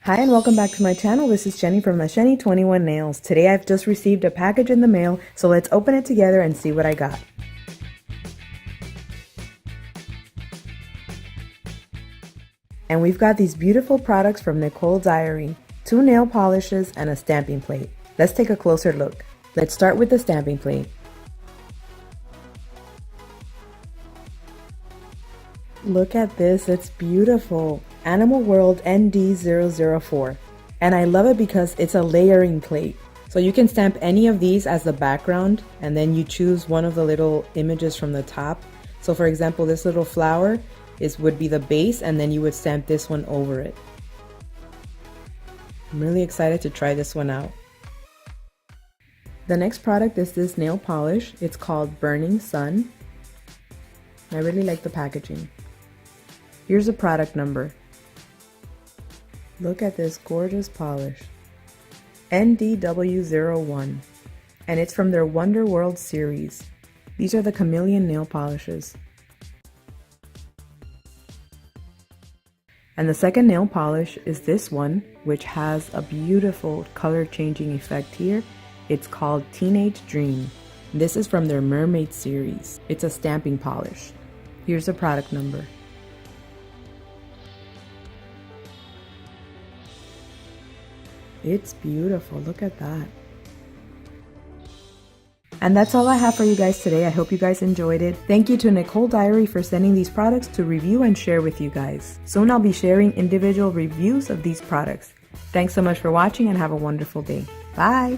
Hi and welcome back to my channel. This is Jenny from LaShenny21Nails. Today I've just received a package in the mail, so let's open it together and see what I got. And we've got these beautiful products from Nicole Diary, 2 nail polishes and a stamping plate. Let's take a closer look. Let's start with the stamping plate. Look at this, it's beautiful. Animal World ND-004. And I love it because it's a layering plate. So you can stamp any of these as the background and then you choose one of the little images from the top. So for example, this little flower would be the base and then you would stamp this one over it. I'm really excited to try this one out. The next product is this nail polish. It's called Burning Sun. I really like the packaging. Here's the product number. Look at this gorgeous polish. ND-004. And it's from their Wonderworld series. These are the Chameleon nail polishes. And the second nail polish is this one, which has a beautiful color changing effect here. It's called Teenage Dream. This is from their Mermaid series. It's a stamping polish. Here's the product number. It's beautiful, look at that. And that's all I have for you guys today. I hope you guys enjoyed it. Thank you to Nicole Diary for sending these products to review and share with you guys. Soon I'll be sharing individual reviews of these products. Thanks so much for watching and have a wonderful day. Bye!